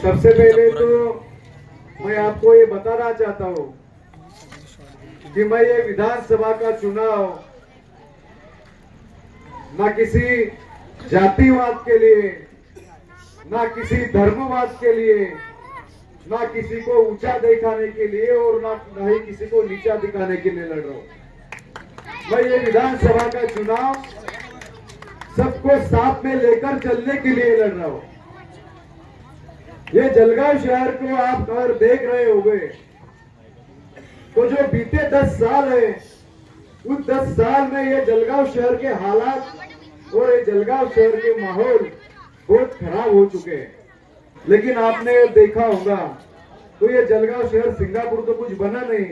सबसे पहले तो मैं आपको ये बताना चाहता हूँ कि मैं ये विधानसभा का चुनाव ना किसी जातिवाद के लिए, ना किसी धर्मवाद के लिए, ना किसी को ऊंचा दिखाने के लिए और ना ही किसी को नीचा दिखाने के लिए लड़ रहा हूं। मैं ये विधानसभा का चुनाव सबको साथ में लेकर चलने के लिए लड़ रहा हूं। ये जलगांव शहर को आप अगर देख रहे होंगे तो जो बीते 10 साल है, उस 10 साल में ये जलगांव शहर के हालात और ये जलगांव शहर के माहौल बहुत खराब हो चुके हैं। लेकिन आपने देखा होगा तो ये जलगांव शहर सिंगापुर तो कुछ बना नहीं,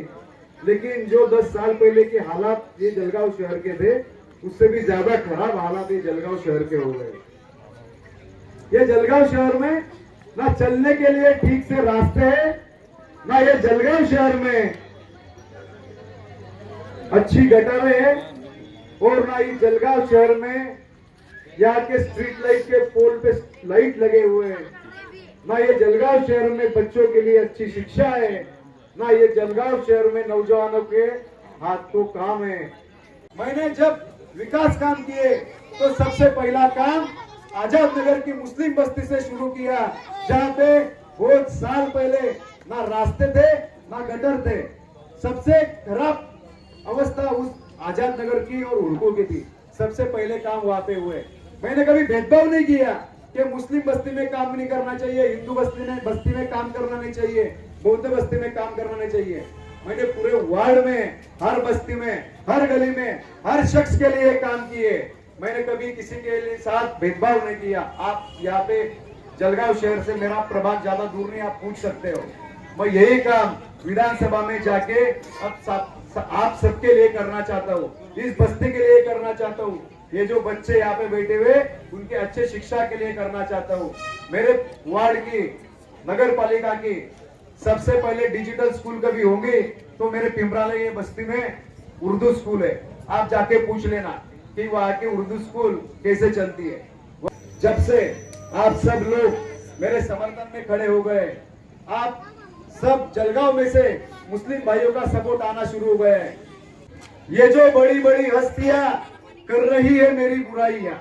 लेकिन जो 10 साल पहले के हालात ये जलगांव शहर के थे उससे भी ज्यादा खराब हालात ये जलगांव शहर के हो गए। ये जलगांव शहर में ना चलने के लिए ठीक से रास्ते हैं, ना ये जलगांव शहर में अच्छी गटरें हैं, और ना ये जलगांव शहर में यहाँ के स्ट्रीट लाइट के पोल पे लाइट लगे हुए हैं, ना ये जलगांव शहर में बच्चों के लिए अच्छी शिक्षा है, ना ये जलगांव शहर में नौजवानों के हाथ को काम है। मैंने जब विकास काम किए तो सबसे पहला काम आजाद नगर की मुस्लिम बस्ती से शुरू किया, जहाँ पे बहुत साल पहले ना रास्ते थे ना गटर थे। सबसे खराब अवस्था उस आजाद नगर की और हुड़को की थी। सबसे पहले काम वहां पे हुए। मैंने कभी भेदभाव नहीं किया कि मुस्लिम बस्ती में काम नहीं करना चाहिए, हिंदू बस्ती में काम करना नहीं चाहिए, बौद्ध बस्ती में काम करना नहीं चाहिए। मैंने पूरे वार्ड में, हर बस्ती में, हर गली में, हर शख्स के लिए काम किए। मैंने कभी किसी के साथ भेदभाव नहीं किया। आप यहाँ पे जलगांव शहर से मेरा प्रभाग ज्यादा दूर नहीं, आप पूछ सकते हो। मैं यही काम विधानसभा में जाके अब आप सबके लिए करना चाहता हूँ, इस बस्ती के लिए करना चाहता हूँ। ये जो बच्चे यहाँ पे बैठे हुए उनके अच्छे शिक्षा के लिए करना चाहता हूँ। मेरे वार्ड की, नगर पालिका की सबसे पहले डिजिटल स्कूल कभी होंगे तो मेरे पिंपराले ये बस्ती में उर्दू स्कूल है। आप जाके पूछ लेना कि वहाँ की उर्दू स्कूल कैसे चलती है। जब से आप सब लोग मेरे समर्थन में खड़े हो गए, आप सब जलगांव में से मुस्लिम भाइयों का सपोर्ट आना शुरू हो गया है। ये जो बड़ी बड़ी हस्तियां कर रही है मेरी बुराइयां,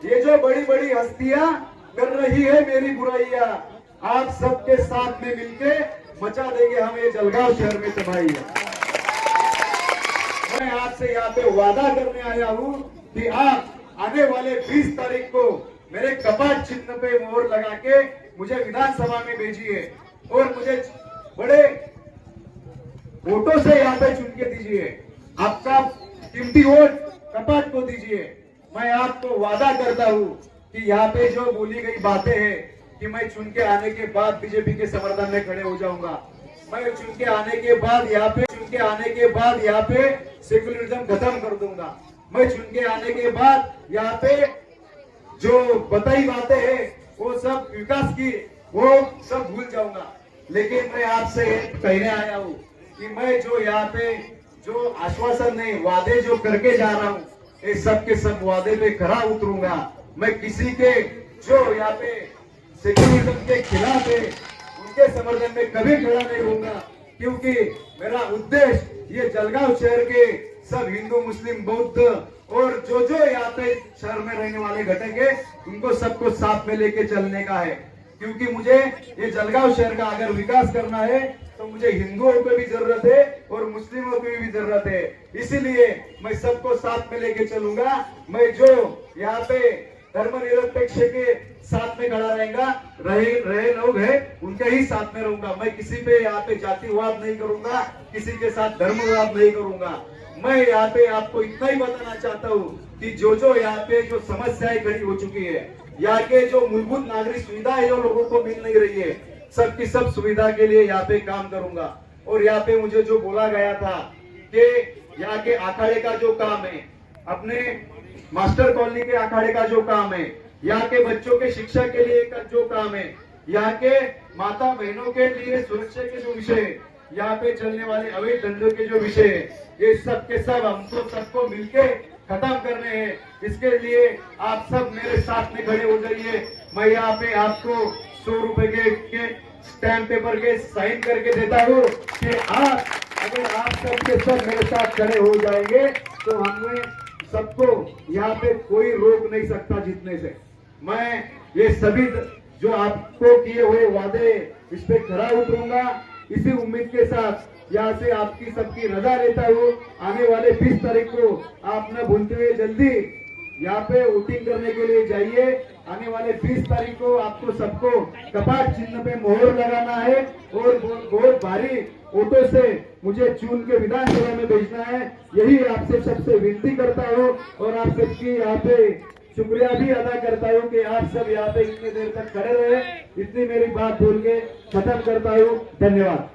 ये जो बड़ी बड़ी हस्तियां कर रही है मेरी बुराइयां, आप सबके साथ में मिलके मचा देंगे हम ये जलगांव शहर में तबाही। मैं आपसे यहाँ पे वादा करने आया हूँ कि आप आने वाले 20 तारीख को मेरे कपाट चिन्ह पे मोहर लगा के मुझे विधानसभा में भेजिए और मुझे बड़े वोटों से यहाँ पे चुन के दीजिए। आपका कीमती वोट कपाट को दीजिए। मैं आपको वादा करता हूँ कि यहाँ पे जो बोली गई बातें हैं कि मैं चुन के आने के बाद बीजेपी के समर्थन में खड़े हो जाऊंगा, मैं चुन के आने के बाद यहाँ पे सेक्युलरिज्म खत्म कर दूंगा, मैं चुन के आने के बाद यहाँ पे जो बताई बातें हैं वो सब विकास की वो सब भूल जाऊंगा। लेकिन मैं आपसे कहने आया हूँ कि मैं जो यहाँ पे जो आश्वासन नहीं, वादे जो करके जा रहा हूँ, ये सब के सब वादे पे खरा उतरूंगा। मैं किसी के जो यहाँ पे सेक्युलरिज्म के खिलाफ है उनके समर्थन में कभी खड़ा नहीं होऊंगा, क्योंकि मेरा उद्देश्य ये जलगांव शहर के सब हिंदू, मुस्लिम, बौद्ध और जो यहाँ पे शहर में रहने वाले घटक है उनको सबको साथ में लेके चलने का है। क्योंकि मुझे ये जलगांव शहर का अगर विकास करना है तो मुझे हिंदुओं को भी जरूरत है और मुस्लिमों की भी जरूरत है। इसीलिए मैं सबको साथ में लेके चलूंगा। मैं जो यहाँ पे धर्मनिरपेक्ष के साथ में खड़ा रहे लोग हैं उनके ही साथ में रहूंगा। मैं किसी पे यहाँ पे जातिवाद नहीं करूंगा, किसी के साथ धर्मवाद नहीं करूंगा। मैं यहाँ पे आपको इतना ही बताना चाहता हूँ कि जो यहाँ पे जो समस्याएं खड़ी हो चुकी है, यहाँ के जो मूलभूत नागरिक सुविधाएं जो लोगों को मिल नहीं रही है, सबकी सब सुविधा के लिए यहाँ पे काम करूंगा। और यहाँ पे मुझे जो बोला गया था कि यहाँ के अखाड़े का जो काम है, अपने मास्टर कॉलोनी के अखाड़े का जो काम है, यहाँ के बच्चों के शिक्षा के लिए का जो काम है, यहाँ के माता बहनों के लिए सुरक्षा के जो विषय है, यहाँ पे चलने वाले अवैध धंधों के जो विषय है, ये सब के सब हमको सबको मिलके खत्म करने हैं। इसके लिए आप सब मेरे साथ में खड़े हो जाइए। मैं यहाँ पे आपको 100 रुपए के स्टैम्प पेपर के साइन करके देता हूँ कि आप अगर आप सब के सब मेरे साथ खड़े हो जाएंगे तो हमें सबको यहाँ पे कोई रोक नहीं सकता जीतने से। मैं ये सभी जो आपको किए हुए वादे इस पे खरा उतरूंगा। इसी उम्मीद के साथ यहाँ से आपकी सबकी रजा लेता हूँ। आने वाले 20 तारीख को आप न भूलते हुए जल्दी यहाँ पे वोटिंग करने के लिए जाइए। आने वाले 20 तारीख को आपको सबको कपाट चिन्ह पे मोहर लगाना है और बहुत भारी वोटों से मुझे चुन के विधानसभा में भेजना है। यही आपसे सबसे विनती करता हूँ और आप सबकी यहाँ पे शुक्रिया भी अदा करता हूँ कि आप सब यहाँ पे इतनी देर तक खड़े रहे। इतनी मेरी बात बोल के खत्म करता हूँ। धन्यवाद।